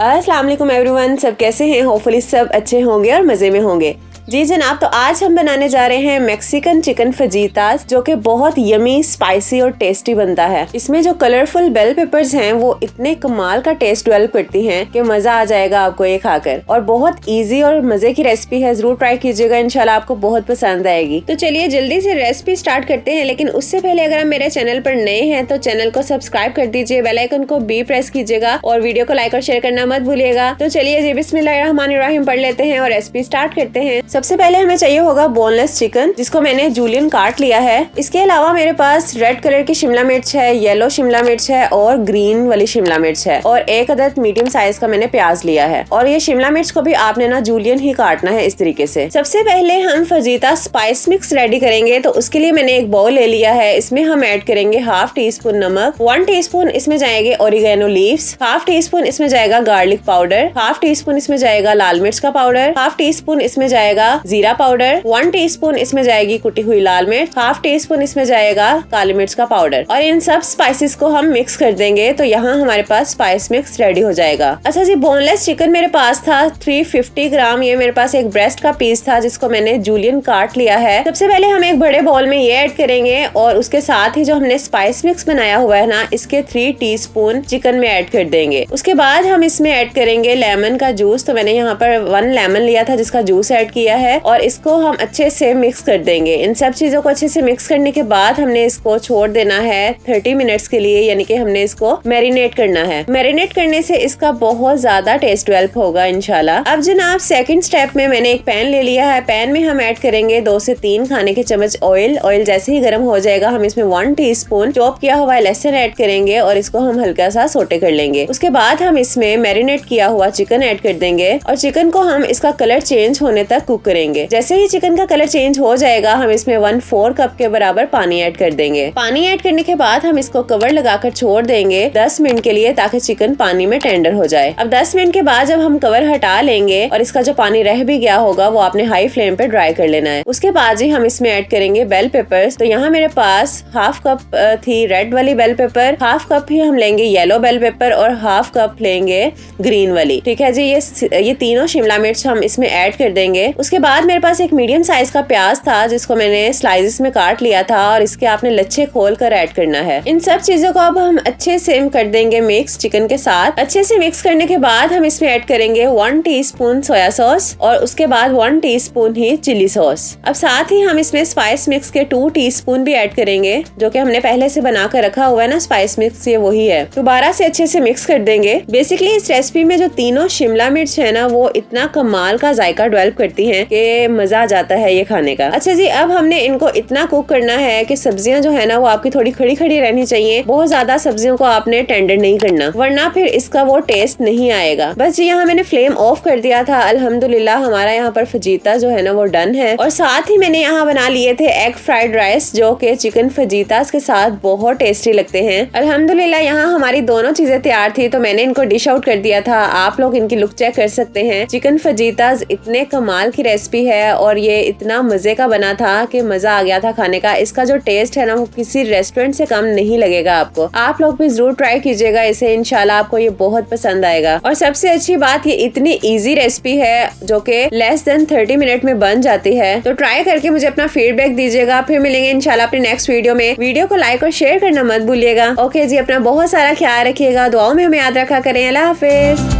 अस्सलाम वालेकुम एवरीवन, सब कैसे हैं? होपफुली सब अच्छे होंगे और मज़े में होंगे। जी जनाब, तो आज हम बनाने जा रहे हैं मैक्सिकन चिकन फजीतास, जो कि बहुत यमी, स्पाइसी और टेस्टी बनता है। इसमें जो कलरफुल बेल पेपर्स हैं वो इतने कमाल का टेस्ट डेवलप करती हैं कि मजा आ जाएगा आपको ये खाकर। और बहुत इजी और मजे की रेसिपी है, जरूर ट्राई कीजिएगा, इंशाल्लाह आपको बहुत पसंद आएगी। तो चलिए जल्दी से रेसिपी स्टार्ट करते हैं, लेकिन उससे पहले अगर आप मेरे चैनल पर नए हैं तो चैनल को सब्सक्राइब कर दीजिए, बेल आइकन को भी प्रेस कीजिएगा और वीडियो को लाइक और शेयर करना मत भूलिएगा। तो चलिए जी बिस्मिल्लाहिर्रहमानिर्रहीम पढ़ लेते हैं और रेसिपी स्टार्ट करते हैं। सबसे पहले हमें चाहिए होगा बोनलेस चिकन, जिसको मैंने जूलियन काट लिया है। इसके अलावा मेरे पास रेड कलर की शिमला मिर्च है, येलो शिमला मिर्च है और ग्रीन वाली शिमला मिर्च है, और एक अदद मीडियम साइज का मैंने प्याज लिया है। और ये शिमला मिर्च को भी आपने ना जूलियन ही काटना है इस तरीके से। सबसे पहले हम फजीता स्पाइस मिक्स रेडी करेंगे, तो उसके लिए मैंने एक बाउल ले लिया है। इसमें हम ऐड करेंगे हाफ टी स्पून नमक, 1 टीस्पून इसमें जाएंगे oregano leaves, half tea spoon इसमें जाएगा garlic powder, half tea spoon इसमें जाएगा लाल मिर्च का पाउडर, हाफ टी स्पून इसमें जाएगा जीरा पाउडर, 1 टीस्पून इसमें जाएगी कुटी हुई लाल मिर्च, हाफ टी स्पून इसमें जाएगा काली मिर्च का पाउडर। और इन सब स्पाइसेस को हम मिक्स कर देंगे, तो यहाँ हमारे पास स्पाइस मिक्स रेडी हो जाएगा। अच्छा जी, बोनलेस चिकन मेरे पास था 350 ग्राम। ये मेरे पास एक ब्रेस्ट का पीस था जिसको मैंने जूलियन काट लिया है। सबसे पहले हम एक बड़े बाउल में ये ऐड करेंगे और उसके साथ ही जो हमने स्पाइस मिक्स बनाया हुआ है ना, इसके 3 टीस्पून चिकन में ऐड कर देंगे। उसके बाद हम इसमें ऐड करेंगे लेमन का जूस। तो मैंने यहाँ पर 1 लेमन लिया था जिसका जूस ऐड किया है, और इसको हम अच्छे से मिक्स कर देंगे। इन सब चीजों को अच्छे से मिक्स करने के बाद हमने इसको छोड़ देना है 30 मिनट्स के लिए, यानी कि हमने इसको मैरिनेट करना है। मैरिनेट करने से इसका बहुत ज्यादा टेस्ट डेवलप होगा इंशाल्लाह। अब जनाब सेकंड स्टेप में मैंने एक पैन ले लिया है। पैन में हम ऐड करेंगे 2 से 3 खाने के चम्मच ऑयल। ऑयल जैसे ही गर्म हो जाएगा हम इसमें 1 टीस्पून चॉप किया हुआ लहसुन ऐड करेंगे और इसको हम हल्का सा सोटे कर लेंगे। उसके बाद हम इसमें मैरिनेट किया हुआ चिकन ऐड कर देंगे और चिकन को हम इसका कलर चेंज होने तक कुक करेंगे। जैसे ही चिकन का कलर चेंज हो जाएगा हम इसमें 1/4 कप के बराबर पानी ऐड कर देंगे। पानी ऐड करने के बाद हम इसको कवर लगाकर छोड़ देंगे 10 मिनट के लिए, ताकि चिकन पानी में टेंडर हो जाए। अब 10 मिनट के बाद जब हम कवर हटा लेंगे और इसका जो पानी रह भी गया होगा वो आपने हाई फ्लेम पे ड्राई कर लेना है। उसके बाद ही हम इसमें ऐड करेंगे बेल पेपर्स। तो यहाँ मेरे पास हाफ कप थी रेड वाली बेल पेपर, हाफ कप ही हम लेंगे येलो बेल पेपर और हाफ कप लेंगे ग्रीन वाली। ठीक है जी, ये तीनों शिमला मिर्च हम इसमें ऐड कर देंगे। उसके बाद मेरे पास एक मीडियम साइज का प्याज था जिसको मैंने स्लाइसेस में काट लिया था, और इसके आपने लच्छे खोल कर ऐड करना है। इन सब चीजों को अब हम अच्छे से कर देंगे मिक्स चिकन के साथ। अच्छे से मिक्स करने के बाद हम इसमें ऐड करेंगे 1 टीस्पून सोया सॉस और उसके बाद 1 टीस्पून ही चिली सॉस। अब साथ ही हम इसमें स्पाइस मिक्स के 2 टीस्पून भी ऐड करेंगे, जो कि हमने पहले से बना कर रखा हुआ है ना स्पाइस मिक्स, ये वही है। दोबारा से अच्छे से मिक्स कर देंगे। बेसिकली इस रेसिपी में जो तीनों शिमला मिर्च है ना, वो इतना कमाल का जायका डेवलप करती है कि मजा आ जाता है ये खाने का। अच्छा जी, अब हमने इनको इतना कुक करना है कि सब्जियां जो है ना वो आपकी थोड़ी खड़ी खड़ी रहनी चाहिए। बहुत ज्यादा सब्जियों को आपने टेंडर नहीं करना, वरना फिर इसका वो टेस्ट नहीं आएगा। बस जी, यहाँ मैंने फ्लेम ऑफ कर दिया था। अल्हम्दुलिल्लाह हमारा यहाँ पर फजीता जो है ना वो डन है। और साथ ही मैंने यहाँ बना लिए थे एग फ्राइड राइस, जो कि चिकन फजीतास के साथ बहुत टेस्टी लगते हैं। अल्हम्दुलिल्लाह यहाँ हमारी दोनों चीजें तैयार थी, तो मैंने इनको डिश आउट कर दिया था। आप लोग इनकी लुक चेक कर सकते हैं। चिकन फजीतास इतने कमाल की रेसिपी है और ये इतना मजे का बना था कि मजा आ गया था खाने का। इसका जो टेस्ट है ना वो किसी रेस्टोरेंट से कम नहीं लगेगा आपको। आप लोग भी जरूर ट्राई कीजिएगा इसे, इंशाल्लाह आपको ये बहुत पसंद आएगा। और सबसे अच्छी बात, ये इतनी इजी रेसिपी है जो कि लेस देन 30 मिनट में बन जाती है। तो ट्राई करके मुझे अपना फीडबैक दीजिएगा। फिर मिलेंगे इंशाल्लाह अपने नेक्स्ट वीडियो में। वीडियो को लाइक और शेयर करना मत भूलिएगा। ओके जी, अपना बहुत सारा ख्याल रखिएगा, दुआओं में हमें याद रखा करें। अल्लाह हाफिज।